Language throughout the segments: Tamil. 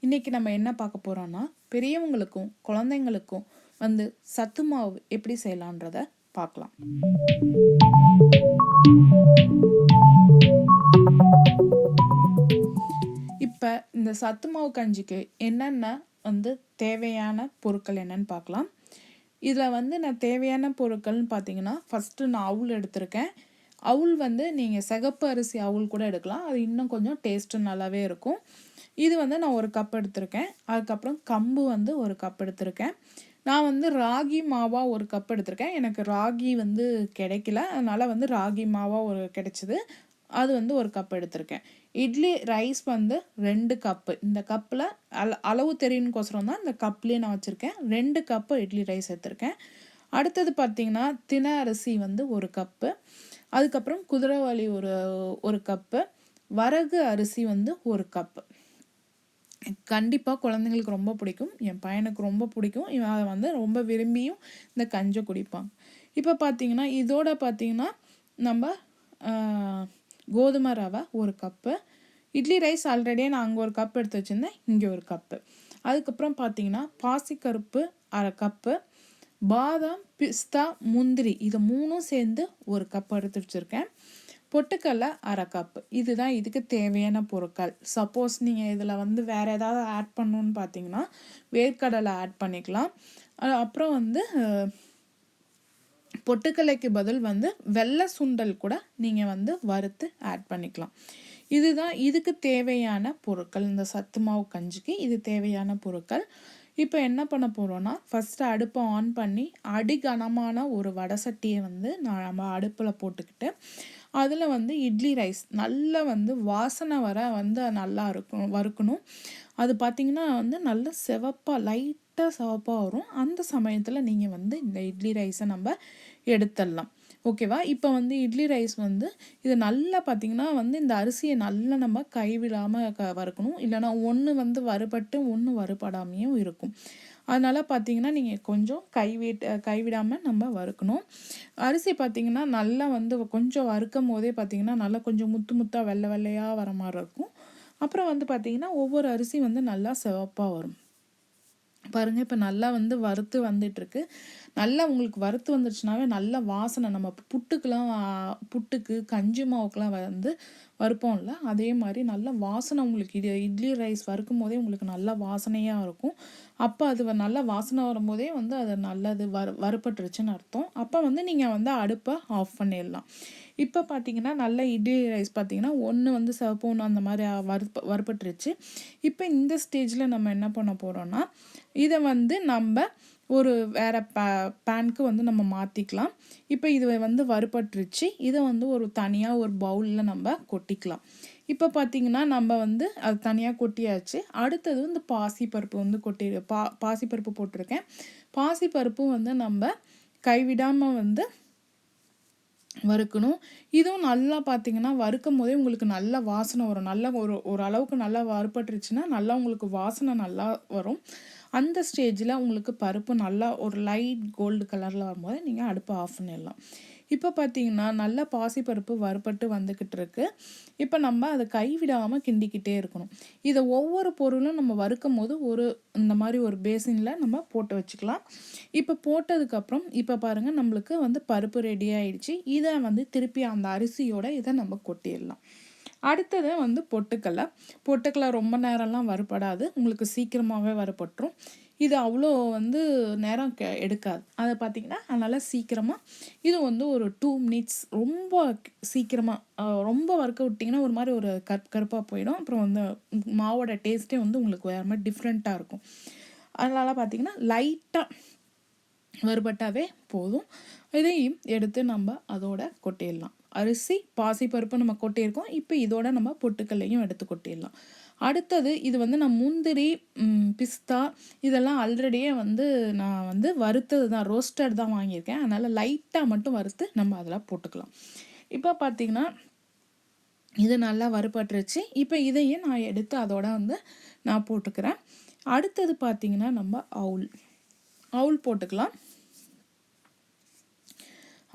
இன்றைக்கி நம்ம என்ன பார்க்க போகிறோன்னா பெரியவங்களுக்கும் குழந்தைங்களுக்கும் சத்து மாவு எப்படி செய்யலான்றத பார்க்கலாம். இப்போ இந்த சத்து மாவு கஞ்சிக்கு என்னென்ன தேவையான பொருட்கள் என்னன்னு பார்க்கலாம். இதில் நான் தேவையான பொருட்கள்னு பார்த்தீங்கன்னா, ஃபஸ்ட்டு நான் அவுல் எடுத்திருக்கேன். அவுல் நீங்கள் சிகப்பு அரிசி அவுல் கூட எடுக்கலாம், அது இன்னும் கொஞ்சம் டேஸ்ட்டு நல்லாவே இருக்கும். இது நான் ஒரு கப் எடுத்திருக்கேன். அதுக்கப்புறம் கம்பு ஒரு கப் எடுத்திருக்கேன். நான் ராகி மாவா ஒரு கப் எடுத்திருக்கேன். எனக்கு ராகி கிடைக்கல, அதனால் ராகி மாவா ஒரு கிடைச்சிது, அது ஒரு கப் எடுத்திருக்கேன். Idli rice 2 cup. இந்த கப்பில் அளவு தெரியும்னுக்கோசரம் தான் இந்த கப்லேயே நான் வச்சுருக்கேன். 2 கப்பு இட்லி ரைஸ் எடுத்திருக்கேன். அடுத்தது பார்த்திங்கன்னா தினை அரிசி ஒரு கப்பு. அதுக்கப்புறம் குதிரைவாளி ஒரு கப்பு. வரகு அரிசி ஒரு கப்பு. கண்டிப்பாக குழந்தைங்களுக்கு ரொம்ப பிடிக்கும். என் பையனுக்கு ரொம்ப பிடிக்கும். இவன் அதை ரொம்ப விரும்பியும் இந்த கஞ்சை குடிப்பாங்க. இப்போ பார்த்திங்கன்னா இதோட பார்த்திங்கன்னா நம்ம கோதுமை ரவை ஒரு கப்பு. இட்லி ரைஸ் ஆல்ரெடியே நான் அங்கே ஒரு கப் எடுத்து வச்சுருந்தேன், இங்கே ஒரு கப்பு. அதுக்கப்புறம் பார்த்திங்கன்னா பாசிக்கருப்பு அரை கப்பு. பாதாம், பிஸ்தா, முந்திரி இது 3ம் சேர்ந்து ஒரு கப் எடுத்து வச்சுருக்கேன். பொட்டுக்கடலை அரை கப்பு. இதுதான் இதுக்கு தேவையான பொருட்கள். சப்போஸ் நீங்கள் இதில் வேறு ஏதாவது ஆட் பண்ணணுன்னு பார்த்தீங்கன்னா வேர்க்கடலை ஆட் பண்ணிக்கலாம். அப்புறம் பொட்டுக்கடலைக்கு பதில் வெள்ளை சுண்டல் கூட நீங்கள் வறுத்து ஆட் பண்ணிக்கலாம். இதுதான் இதுக்கு தேவையான பொருட்கள். இந்த சத்து மாவு கஞ்சிக்கு இது தேவையான பொருட்கள். இப்போ என்ன பண்ண போகிறோன்னா, ஃபஸ்ட்டு அடுப்பை ஆன் பண்ணி அடிகனமான ஒரு வடை சட்டியை நம்ம அடுப்பில் போட்டுக்கிட்டு அதில் இட்லி ரைஸ் நல்லா வாசனை வர நல்லா வறுக்கணும். அது பார்த்திங்கன்னா நல்ல சிவப்பாக லைட்டாக சிவப்பாக வரும். அந்த சமயத்தில் நீங்கள் இந்த இட்லி ரைஸை நம்ம எடுத்துடலாம். ஓகேவா? இப்போ இட்லி ரைஸ் இது நல்லா பார்த்திங்கன்னா இந்த அரிசியை நல்லா நம்ம கைவிடாமல் வறுக்கணும். இல்லைனா ஒன்று வறுபட்டு ஒன்று வறுபடாமையும் இருக்கும். அதனால் பார்த்திங்கன்னா நீங்கள் கொஞ்சம் கைவிடாமல் நம்ம வறுக்கணும். அரிசி பார்த்திங்கன்னா நல்லா கொஞ்சம் வறுக்கும் போதே பார்த்திங்கன்னா நல்லா கொஞ்சம் முத்து முத்தாக வெள்ளை வெள்ளையாக வர மாதிரி இருக்கும். அப்புறம் பார்த்திங்கன்னா ஒவ்வொரு அரிசி நல்லா சிவப்பாக வரும். பாருங்கள், இப்போ நல்லா வறுத்து வந்துட்டுருக்கு. நல்லா உங்களுக்கு வறுத்து வந்துடுச்சுனாவே நல்ல வாசனை. நம்ம புட்டுக்கு கஞ்சி மாவுக்கெலாம் வறுப்போம்ல, அதே மாதிரி நல்ல வாசனை உங்களுக்கு இட்லி ரைஸ் வறுக்கும் போதே உங்களுக்கு நல்ல வாசனையாக இருக்கும். அப்போ அது நல்ல வாசனை வரும்போதே அது நல்லது வறுப்பட்டுருச்சுன்னு அர்த்தம். அப்போ நீங்கள் அடுப்பை ஆஃப் பண்ணிடலாம். இப்போ பார்த்தீங்கன்னா நல்ல இட்லி ரைஸ் பார்த்தீங்கன்னா ஒன்று சிவப்பு, ஒன்று அந்த மாதிரி வறுப்பட்டுருச்சு. இப்போ இந்த ஸ்டேஜில் நம்ம என்ன பண்ண போகிறோன்னா, இதை நம்ம ஒரு வேறு பேனுக்கு நம்ம மாற்றிக்கலாம். இப்போ இது வறுப்பட்டுருச்சு. இதை ஒரு தனியாக ஒரு பவுலில் நம்ம கொட்டிக்கலாம். இப்போ பார்த்திங்கன்னா நம்ம அது தனியாக கொட்டியாச்சு. அடுத்தது பாசிப்பருப்பு பாசிப்பருப்பு போட்டிருக்கேன். பாசிப்பருப்பும் நம்ம கைவிடாமல் வறுக்கணும். இதுவும் நல்லா பார்த்திங்கன்னா வறுக்கும் போதே உங்களுக்கு நல்ல வாசனை வரும். நல்ல ஒரு அளவுக்கு நல்லா வறுப்பட்டுருச்சுன்னா நல்லா உங்களுக்கு வாசனை நல்லா வரும். அந்த ஸ்டேஜில் உங்களுக்கு பருப்பு நல்லா ஒரு லைட் கோல்டு கலரில் வரும்போது நீங்கள் அடுப்பை ஆஃப் பண்ணிடலாம். இப்போ பார்த்திங்கன்னா நல்லா பாசிப்பருப்பு வறுப்பட்டு வந்துக்கிட்டு இருக்கு. இப்போ நம்ம அதை கைவிடாமல் கிண்டிக்கிட்டே இருக்கணும். இதை ஒவ்வொரு பொருளும் நம்ம வறுக்கும் போது இந்த மாதிரி ஒரு பேசினில் நம்ம போட்டு வச்சுக்கலாம். இப்போ போட்டதுக்கப்புறம் இப்போ பாருங்கள் நம்மளுக்கு பருப்பு ரெடி ஆகிடுச்சு. இதை திருப்பி அந்த அரிசியோட இதை நம்ம கொட்டிடலாம். அடுத்தது பொட்டுக்கடலை ரொம்ப நேரம்லாம் வறுபடாது, உங்களுக்கு சீக்கிரமாகவே வறுபட்டுரும். இது அவ்வளோ நேரம் எடுக்காது. அதை பார்த்திங்கன்னா அதனால் சீக்கிரமாக இது ஒரு 2 மினிட்ஸ் ரொம்ப சீக்கிரமாக ரொம்ப வறுக்க விட்டிங்கன்னா ஒரு மாதிரி ஒரு கருப்பாக போயிடும். அப்புறம் மாவோட டேஸ்ட்டே உங்களுக்கு வேறு மாதிரி டிஃப்ரெண்ட்டாக இருக்கும். அதனால் பார்த்திங்கன்னா லைட்டாக வறுபட்டாவே போதும். இதையும் எடுத்து நம்ம அதோட கொட்டிடலாம். அரிசி பாசிப்பருப்பு நம்ம கொட்டியிருக்கோம். இப்போ இதோட நம்ம பொட்டுக்கல்லையும் எடுத்து கொட்டிடலாம். அடுத்தது இது நான் முந்திரி, பிஸ்தா இதெல்லாம் ஆல்ரெடியே நான் வறுத்தது தான், ரோஸ்டட் தான் வாங்கியிருக்கேன். அதனால் லைட்டாக மட்டும் வறுத்து நம்ம அதில் போட்டுக்கலாம். இப்போ பார்த்திங்கன்னா இது நல்லா வறுபட்டுருச்சு. இப்போ இதையும் நான் எடுத்து அதோட நான் போட்டுக்கிறேன். அடுத்தது பார்த்திங்கன்னா நம்ம அவுல் போட்டுக்கலாம்.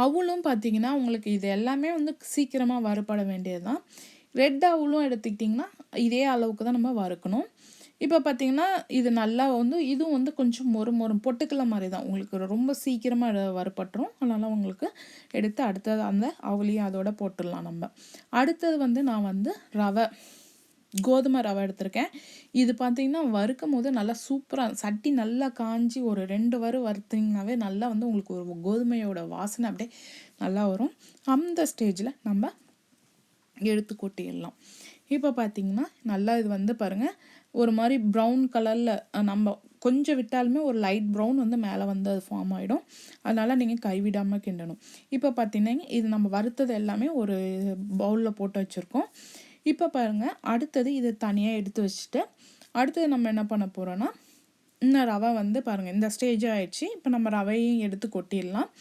அவுலும் பார்த்திங்கன்னா உங்களுக்கு இது எல்லாமே சீக்கிரமாக வறுபட வேண்டியது தான். ரெட் அவுலும் எடுத்துக்கிட்டிங்கன்னா இதே அளவுக்கு தான் நம்ம வறுக்கணும். இப்போ பார்த்தீங்கன்னா இது நல்லா வந்து இதுவும் வந்து கொஞ்சம் மொறு பொட்டுக்கல்ல மாதிரி தான், உங்களுக்கு ரொம்ப சீக்கிரமாக வறுபட்டுரும். அதனால் உங்களுக்கு எடுத்து அடுத்தது அந்த அவளையும் அதோட போட்டுடலாம் நம்ம. அடுத்தது வந்து நான் வந்து கோதுமை ரவை எடுத்திருக்கேன். இது பார்த்தீங்கன்னா வறுக்கும் போது நல்லா சூப்பராக சட்டி நல்லா காஞ்சி ஒரு 2 வறுத்தீங்கன்னாவே நல்லா வந்து உங்களுக்கு ஒரு கோதுமையோட வாசனை அப்படியே நல்லா வரும். அந்த ஸ்டேஜில் நம்ம எடுத்து கொட்டிடலாம். இப்போ பார்த்தீங்கன்னா நல்லா இது வந்து பாருங்கள் ஒரு மாதிரி ப்ரௌன் கலரில் நம்ம கொஞ்சம் விட்டாலுமே ஒரு லைட் ப்ரௌன் வந்து மேலே வந்து அது ஃபார்ம் ஆகிடும். அதனால் நீங்கள் கைவிடாமல் கிண்டணும். இப்போ பார்த்தீங்கன்னா இது நம்ம வறுத்தது எல்லாமே ஒரு பவுலில் போட்டு வச்சுருக்கோம். இப்போ பாருங்கள் அடுத்தது இதை தனியாக எடுத்து வச்சுட்டு அடுத்தது நம்ம என்ன பண்ண போகிறோன்னா இந்த ரவை வந்து பாருங்கள் இந்த ஸ்டேஜ் ஆகிடுச்சு. இப்போ நம்ம ரவையும் எடுத்து கொட்டிடலாம்.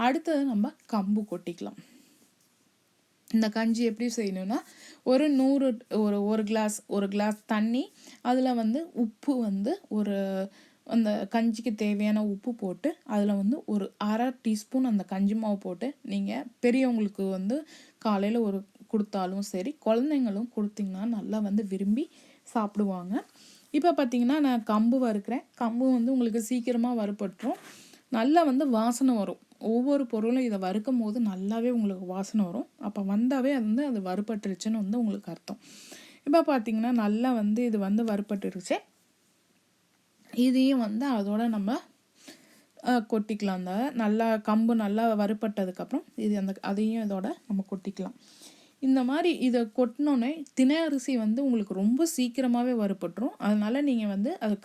அடுத்தது நம்ம கம்பு கொட்டிக்கலாம். இந்த கஞ்சி எப்படி செய்யணும்னா ஒரு 100 ஒரு கிளாஸ் தண்ணி, அதில் வந்து உப்பு வந்து அந்த கஞ்சிக்கு தேவையான உப்பு போட்டு அதில் வந்து ஒரு 1/2 டீஸ்பூன் அந்த கஞ்சி மாவு போட்டு நீங்கள் பெரியவங்களுக்கு வந்து காலையில் ஒரு கொடுத்தாலும் சரி, குழந்தைங்களும் கொடுத்திங்கன்னா நல்லா வந்து விரும்பி சாப்பிடுவாங்க. இப்போ பார்த்தீங்கன்னா நான் கம்பு வறுக்கிறேன். கம்பு வந்து உங்களுக்கு சீக்கிரமாக வறுபட்டுரும். நல்லா வந்து வாசனை வரும். ஒவ்வொரு பொருளும் இதை வறுக்கும் போது நல்லாவே உங்களுக்கு வாசனை வரும். அப்போ வந்தாவே அது வந்து அது வறுபட்டுருச்சுன்னு வந்து உங்களுக்கு அர்த்தம். இப்போ பார்த்தீங்கன்னா நல்லா வந்து இது வந்து வறுபட்டுருச்சு. இதையும் வந்து அதோட நம்ம கொட்டிக்கலாம். அந்த நல்லா கம்பு நல்லா வறுபட்டதுக்கப்புறம் அதையும் இதோட நம்ம கொட்டிக்கலாம். இந்த மாதிரி இதை கொட்டினோன்னே தினை அரிசி வந்து உங்களுக்கு ரொம்ப சீக்கிரமாகவே வறுபட்டுரும். அதனால் நீங்கள் வந்து அது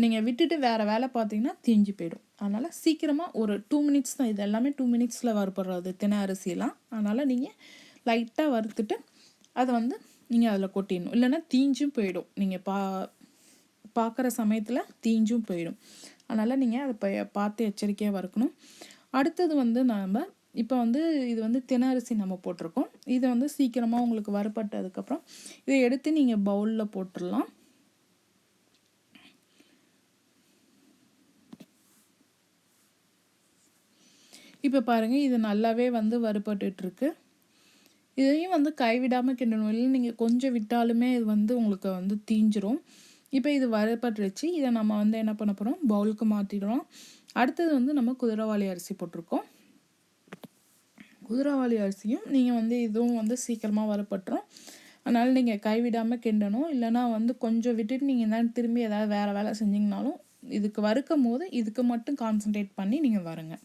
நீங்கள் விட்டுட்டு வேறு வேலை பார்த்தீங்கன்னா தீஞ்சு போயிடும். அதனால் சீக்கிரமாக ஒரு 2 மினிட்ஸ் தான், இது எல்லாமே 2 மினிட்ஸில் வறுபடுறது தினை அரிசியெல்லாம். அதனால் நீங்கள் லைட்டாக வறுத்துட்டு அதை வந்து நீங்கள் அதில் கொட்டிடணும். இல்லைன்னா தீஞ்சும் போயிடும். நீங்கள் பார்க்குற சமயத்தில் தீஞ்சும் போயிடும். அதனால் நீங்கள் அதை பார்த்து எச்சரிக்கையாக வறுக்கணும். அடுத்தது வந்து நம்ம இப்போ வந்து இது வந்து தினை அரிசி நம்ம போட்டிருக்கோம். இதை வந்து சீக்கிரமாக உங்களுக்கு வறுபட்டதுக்கப்புறம் இதை எடுத்து நீங்கள் பவுலில் போட்டுடலாம். இப்போ பாருங்கள் இது நல்லாவே வந்து வறுபட்டுருக்கு. இதையும் வந்து கைவிடாமல் கிண்டணும். இல்லை நீங்கள் கொஞ்சம் விட்டாலுமே இது வந்து உங்களுக்கு வந்து தீஞ்சிரும். இப்போ இது வறுபட்டுருச்சு. இதை நம்ம வந்து என்ன பண்ண போகிறோம், பவுலுக்கு மாற்றிடுறோம். அடுத்தது வந்து நம்ம குதிரைவாலி அரிசி போட்டிருக்கோம். குதிரைவாலி அரிசியும் நீங்கள் வந்து இதுவும் வந்து சீக்கிரமாக வறுபட்டுரும். அதனால் நீங்கள் கைவிடாமல் கிண்டணும். இல்லைனா வந்து கொஞ்சம் விட்டுட்டு நீங்கள் தான் திரும்பி ஏதாவது வேறு வேலை செஞ்சிங்கனாலும் இதுக்கு வறுக்கும் போது இதுக்கு மட்டும் கான்சன்ட்ரேட் பண்ணி நீங்கள் வருங்க.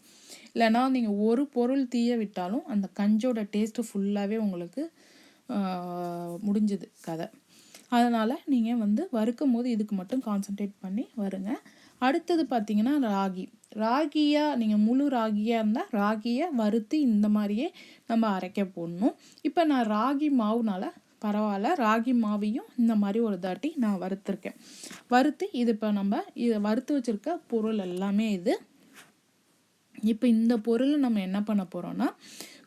இல்லைனா நீங்கள் ஒரு பொருள் தீய விட்டாலும் அந்த கஞ்சோட டேஸ்ட்டு ஃபுல்லாகவே உங்களுக்கு முடிஞ்சுது கதை. அதனால் நீங்கள் வந்து வறுக்கும் போது இதுக்கு மட்டும் கான்சன்ட்ரேட் பண்ணி வருங்க. அடுத்தது பார்த்திங்கன்னா ராகியாக நீங்கள் முழு ராகியாக இருந்தால் ராகியை வறுத்து இந்த மாதிரியே நம்ம அரைக்க போடணும். இப்போ நான் ராகி மாவுனால பரவாயில்ல, ராகி மாவையும் இந்த மாதிரி ஒரு தாட்டி நான் வறுத்துருக்கேன். வறுத்து இது இப்போ நம்ம இதை வறுத்து வச்சுருக்க பொருள் எல்லாமே இது. இப்போ இந்த பொருளை நம்ம என்ன பண்ண போகிறோன்னா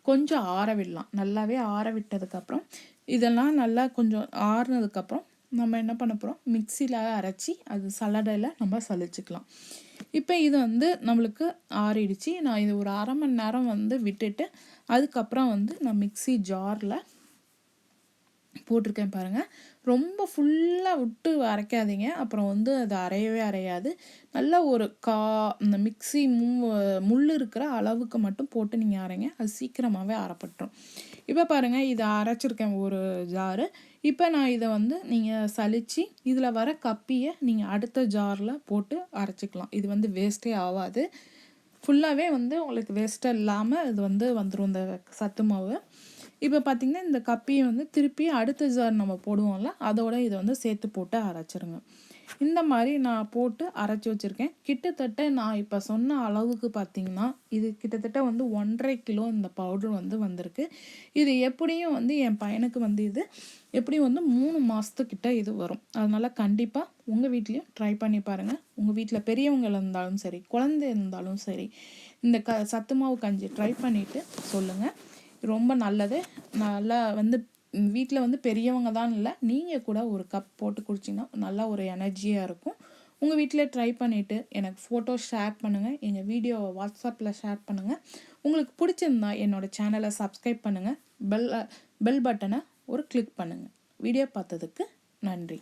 கொஞ்சம் ஆற விடலாம். நல்லாவே ஆற விட்டதுக்கப்புறம் இதெல்லாம் நல்லா கொஞ்சம் ஆறுனதுக்கப்புறம் நம்ம என்ன பண்ண போகிறோம், மிக்சியில் அரைச்சி அது சல்லடையில் நம்ம சலிச்சுக்கலாம். இப்போ இது வந்து நம்மளுக்கு ஆறிடுச்சு. நான் இது ஒரு 1/2 மணி நேரம் வந்து விட்டுட்டு அதுக்கப்புறம் வந்து நான் மிக்சி ஜாரில் போட்டிருக்கேன் பாருங்கள். ரொம்ப ஃபுல்லாக விட்டு அரைக்காதீங்க, அப்புறம் வந்து அது அரையாது. நல்லா ஒரு இந்த மிக்சி முள் இருக்கிற அளவுக்கு மட்டும் போட்டு நீங்கள் அரைங்க, அது சீக்கிரமாகவே அரைப்பட்டுரும். இப்போ பாருங்கள் இதை அரைச்சிருக்கேன் ஒரு ஜாரு. இப்போ நான் இதை வந்து நீங்கள் சலித்து இதில் வர கப்பியை நீங்கள் அடுத்த ஜாரில் போட்டு அரைச்சிக்கலாம். இது வந்து வேஸ்ட்டே ஆகாது. ஃபுல்லாகவே வந்து உங்களுக்கு வேஸ்ட்டாக இல்லாமல் இது வந்து வந்துடும் இந்த சத்து மாவு. இப்போ பார்த்திங்கன்னா இந்த கப்பியை வந்து திருப்பி அடுத்த ஜார் நம்ம போடுவோம்ல, அதோட இதை வந்து சேர்த்து போட்டு அரைச்சிருங்க. இந்த மாதிரி நான் போட்டு அரைச்சி வச்சுருக்கேன். கிட்டத்தட்ட நான் இப்போ சொன்ன அளவுக்கு பார்த்திங்கன்னா இது கிட்டத்தட்ட வந்து 1.5 கிலோ இந்த பவுட்ரு வந்து வந்திருக்கு. இது எப்படியும் வந்து என் பையனுக்கு வந்து இது எப்படியும் வந்து 3 மாதத்துக்கிட்ட இது வரும். அதனால் கண்டிப்பாக உங்கள் வீட்லேயும் ட்ரை பண்ணி பாருங்கள். உங்கள் வீட்டில் பெரியவங்க இருந்தாலும் சரி, குழந்தை இருந்தாலும் சரி, இந்த சத்து மாவு கஞ்சி ட்ரை பண்ணிவிட்டு சொல்லுங்கள். ரொம்ப நல்லது. நல்லா வந்து வீட்டில் வந்து பெரியவங்க தான் இல்லை, நீங்கள் கூட ஒரு கப் போட்டு குடிச்சிங்கன்னா நல்லா ஒரு எனர்ஜியாக இருக்கும். உங்கள் வீட்டில் ட்ரை பண்ணிவிட்டு எனக்கு ஃபோட்டோ ஷேர் பண்ணுங்கள். எங்கள் வீடியோவை வாட்ஸ்அப்பில் ஷேர் பண்ணுங்கள். உங்களுக்கு பிடிச்சிருந்தா என்னோடய சேனலை சப்ஸ்கிரைப் பண்ணுங்கள். பெல் பட்டனை ஒரு கிளிக் பண்ணுங்கள். வீடியோ பார்த்ததுக்கு நன்றி.